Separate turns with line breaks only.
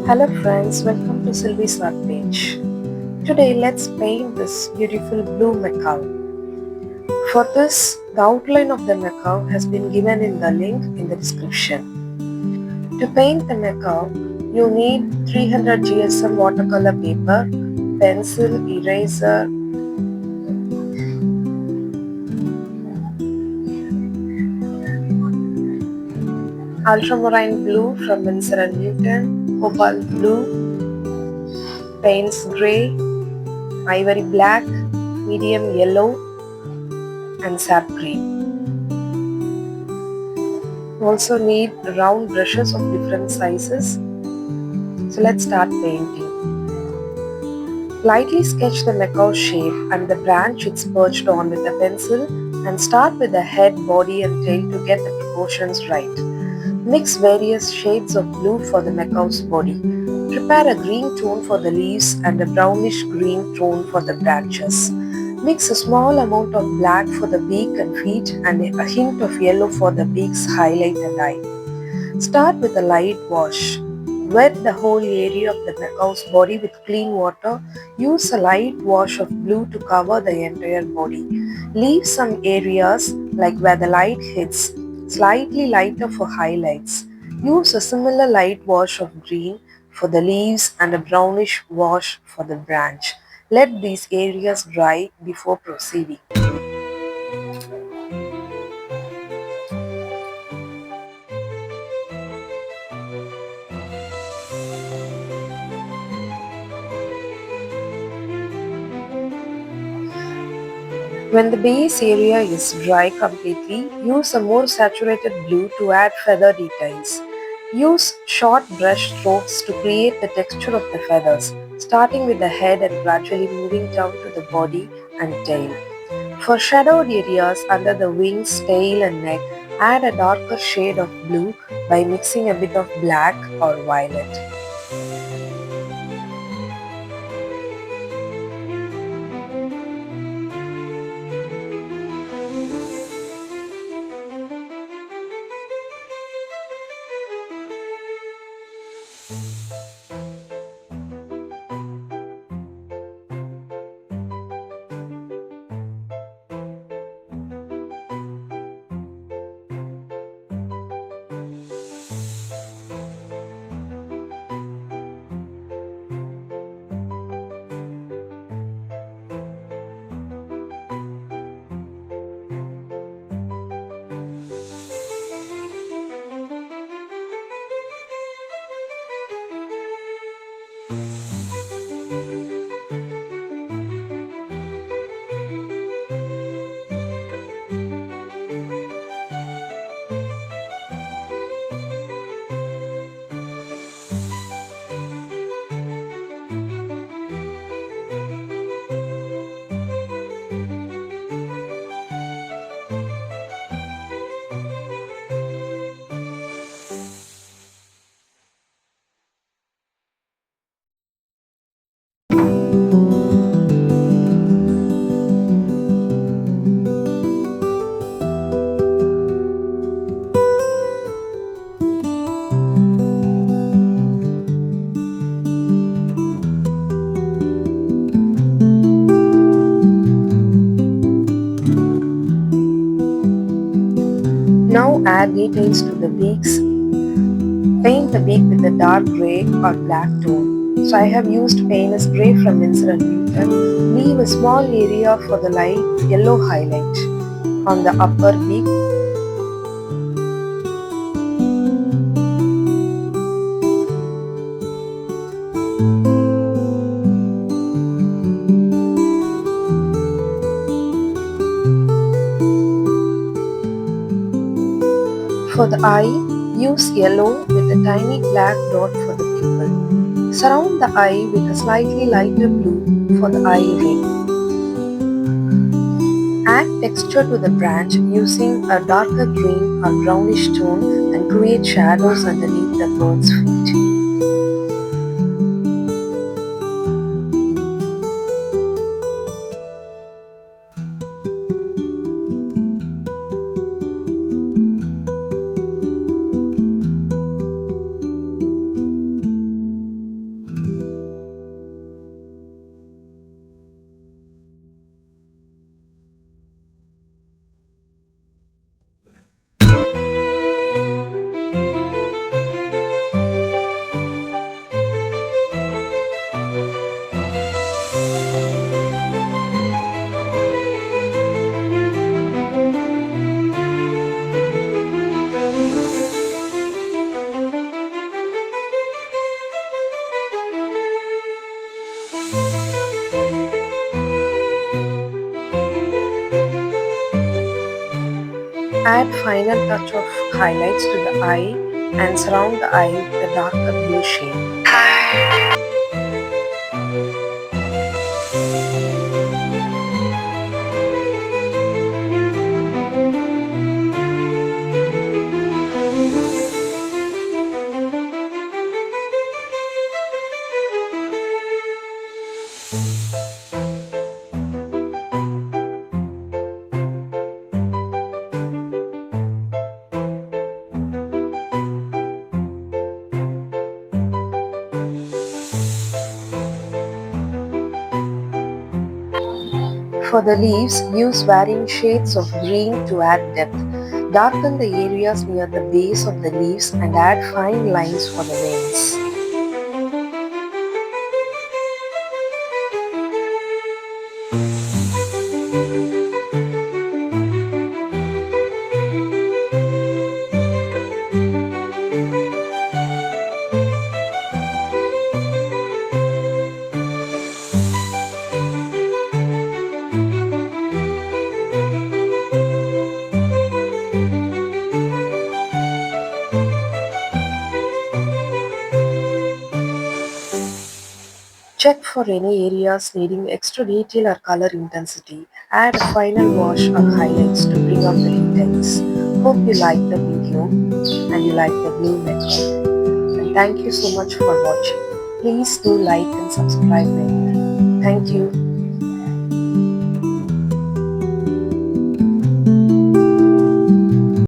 Hello friends, welcome to Sylvie's art page. Today let's paint this beautiful blue macaw. For this, the outline of the macaw has been given in the link in the description. To paint the macaw, you need 300 GSM watercolor paper, pencil, eraser, ultramarine blue from Winsor & Newton, cobalt blue, Payne's grey, ivory black, medium yellow and sap green. You also need round brushes of different sizes. So let's start painting. Lightly sketch the macaw shape and the branch it's perched on with a pencil and start with the head, body and tail to get the proportions right. Mix various shades of blue for the macaw's body. Prepare a green tone for the leaves and a brownish-green tone for the branches. Mix a small amount of black for the beak and feet and a hint of yellow for the beak's highlight and eye. Start with a light wash. Wet the whole area of the macaw's body with clean water. Use a light wash of blue to cover the entire body. Leave some areas like where the light hits slightly lighter for highlights. Use a similar light wash of green for the leaves and a brownish wash for the branch. Let these areas dry before proceeding. When the base area is dry completely, use a more saturated blue to add feather details. Use short brush strokes to create the texture of the feathers, starting with the head and gradually moving down to the body and tail. For shadowed areas under the wings, tail and neck, add a darker shade of blue by mixing a bit of black or violet. Now add details to the beaks. Paint the beak with a dark grey or black tone. So I have used Payne's grey from Winsor & Newton. Leave a small area for the light yellow highlight on the upper beak. For the eye, use yellow with a tiny black dot for the pupil. Surround the eye with a slightly lighter blue for the eye ring. Add texture to the branch using a darker green or brownish tone and create shadows underneath the bird's feet. Add final touch of highlights to the eye and surround the eye with a darker blue shade. For the leaves, use varying shades of green to add depth. Darken the areas near the base of the leaves and add fine lines for the veins. Check for any areas needing extra detail or color intensity. Add a final wash or highlights to bring out the details. Hope you like the video and you like the blue method. And thank you so much for watching. Please do like and subscribe my video. Thank you.